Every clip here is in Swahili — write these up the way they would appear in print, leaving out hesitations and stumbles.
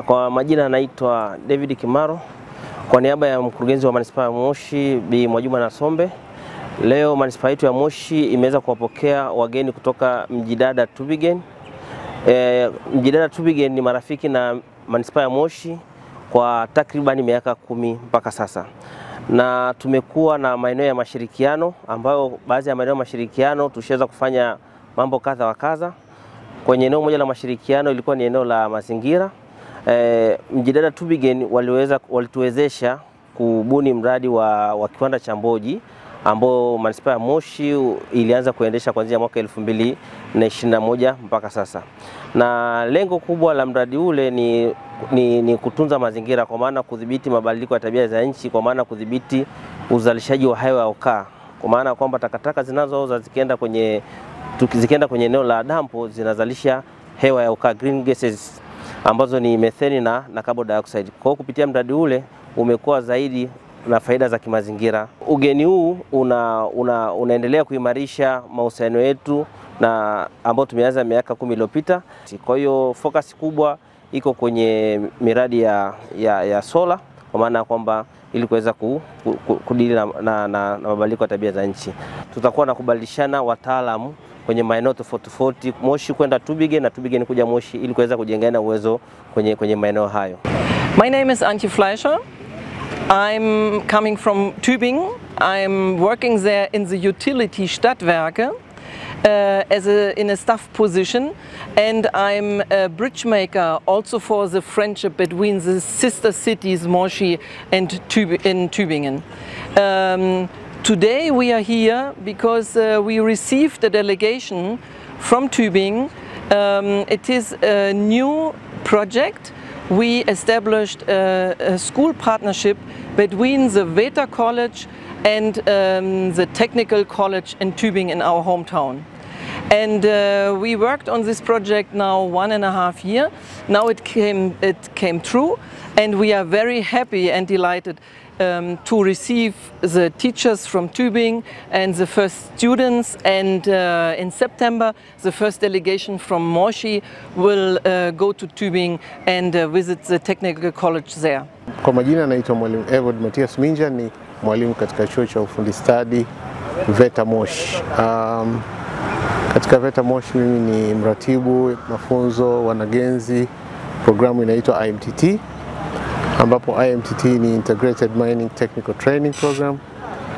Kwa majina naitwa David Kimaro, kwa niaba ya mkurugenzi wa Manispaa ya Moshi Bi Mwajuma Nasombe. Leo Manispaa yetu ya Moshi imeweza kuwapokea wageni kutoka Mjidada Tubigen. Mjidada Tubigen ni marafiki na Manispaa ya Moshi kwa takribani miaka 10 mpaka sasa. Na tumekuwa na maeneo ya mashirikiano ambayo baadhi ya maeneo ya mashirikiano tushaweza kufanya mambo kadha wa kadha. Kwenye eneo moja la mashirikiano ilikuwa ni eneo la mazingira. Mjidada Tubigen walituwezesha kubuni mradi wa kiwanda cha mboji ambao Manispaa ya Moshi ilianza kuendesha kuanzia mwaka 2021 mpaka sasa. Na lengo kubwa la mradi ule ni kutunza mazingira, kwa maana kudhibiti mabadiliko ya tabia za nchi, kwa maana kudhibiti uzalishaji wa hewa ya ukaa, kwa maana kwamba takataka zinazooza zikienda kwenye eneo la dampo zinazalisha hewa ya ukaa, green gases, ambazo ni methane na carbon dioxide. Kwa kupitia mradi ule umekuwa zaidi na faida za kimazingira. Ugeni huu unaendelea kuimarisha mahusiano yetu na ambao tumeanza miaka 10 iliyopita. Kwa hiyo focus kubwa iko kwenye miradi ya sola, kwa maana kwamba ili kuweza kudili na mabadiliko ya tabia za nchi. Tutakuwa na kubadilishana wataalamu kwenye maeneo tofauti, Moshi kwenda Tubigen na Tubigen kuja Moshi, ili kuweza kujengana uwezo kwenye maeneo hayo. My name is Antje Fleischer. I'm coming from Tübingen. I'm working there in the utility Stadtwerke in a staff position, and I'm a bridge maker also for the friendship between the sister cities Moshi and Tübingen. Today we are here because we received a delegation from Tübingen. It is a new project. We established a school partnership between the Wetter College and the Technical College in Tübingen, in our hometown. And we worked on this project now 1.5 years. Now it came true, and we are very happy and delighted to receive the teachers from Tübingen and the first students, and in September the first delegation from Moshi will go to Tübingen and visit the technical college there. Kwa majina naitwa Mwalimu Evod Matias Minja, ni mwalimu katika chuo cha ufundi stadi VETA Moshi. Katika VETA Moshi mimi ni mratibu mafunzo wanagenzi, programu inaitwa IMTT, ambapo IMTT ni Integrated Mining Technical Training Program,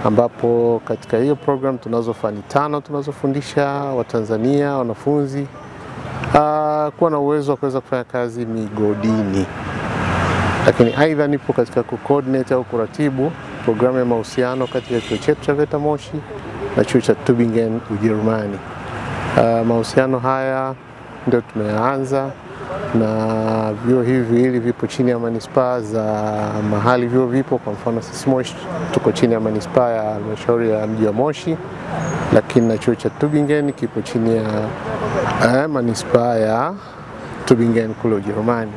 ambapo katika hiyo program tunazo fani 5 tunazofundisha Watanzania wanafunzi kuwa na uwezo wa kuweza kufanya kazi migodini. Lakini aidha nipo katika coordinate au kuratibu programu ya mahusiano kati ya chuo chetu cha VETA Moshi na chuo cha Tübingen Ujerumani. Mahusiano haya ndio tumeanza, na vyuo hivi viwili vipo chini ya manispaa za mahali vyuo vipo. Kwa mfano sisi Moshi tuko chini ya manispaa ya halmashauri ya mji wa Moshi, lakini na chuo cha Tübingen kipo chini ya manispaa ya Tübingen kule Ujerumani.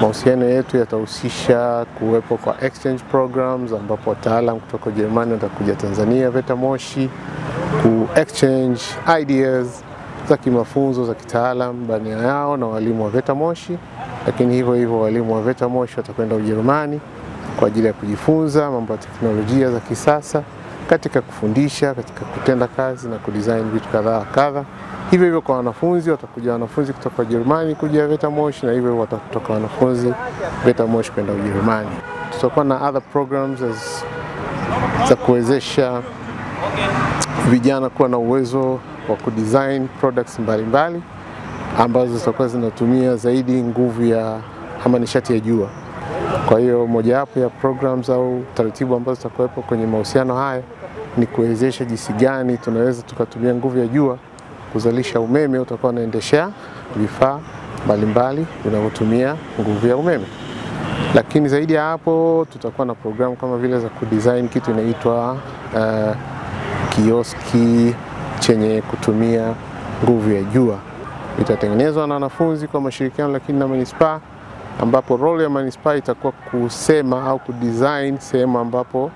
Mahusiano yetu yatahusisha kuwepo kwa exchange programs, ambapo wataalamu kutoka Ujerumani watakuja Tanzania VETA Moshi ku exchange ideas za kimafunzo za kitaalam baina yao na walimu wa VETA Moshi. Lakini hivyo walimu wa VETA Moshi watakwenda Ujerumani kwa ajili ya kujifunza mambo ya teknolojia za kisasa katika kufundisha, katika kutenda kazi na kudesign vitu kadha. Hivyo kwa wanafunzi watakuja wanafunzi kutoka Ujerumani kuja VETA Moshi, na hivyo watatoka wanafunzi VETA Moshi kwenda Ujerumani. Tutakuwa na other programs za kuwezesha vijana kuwa na uwezo wa kudesign products mbalimbali ambazo zitakuwa zinatumia zaidi nguvu ya nishati ya jua. Kwa hiyo mojawapo ya programs au taratibu ambazo zitakuwepo kwenye mahusiano haya ni kuwezesha jinsi gani tunaweza tukatumia nguvu ya jua kuzalisha umeme utakuwa unaendeshea vifaa mbalimbali vinavyotumia nguvu ya umeme. Lakini zaidi ya hapo tutakuwa na programu kama vile za kudesign kitu inaitwa kioski chenye kutumia nguvu ya jua. Itatengenezwa na wanafunzi kwa mashirikiano lakini na manispaa, ambapo role ya manispaa itakuwa kusema au kudesign sehemu ambapo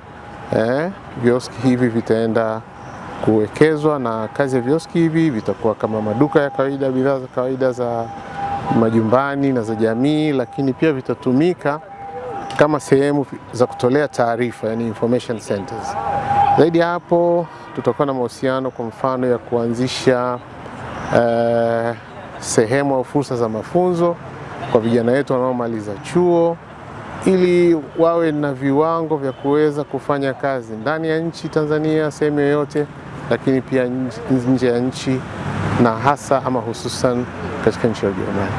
vioski hivi vitaenda kuwekezwa, na kazi ya vioski hivi vitakuwa kama maduka ya kawaida, bidhaa za kawaida majumbani na za jamii, lakini pia vitatumika kama sehemu za kutolea taarifa, yani information centers. Zaidi ya hapo tutakuwa na mahusiano kwa mfano ya kuanzisha sehemu au fursa za mafunzo kwa vijana wetu wanaomaliza chuo, ili wawe na viwango vya kuweza kufanya kazi ndani ya nchi Tanzania, sehemu yoyote, lakini pia nje ya nchi, na hasa ama hususan katika nchi ya Ujerumani.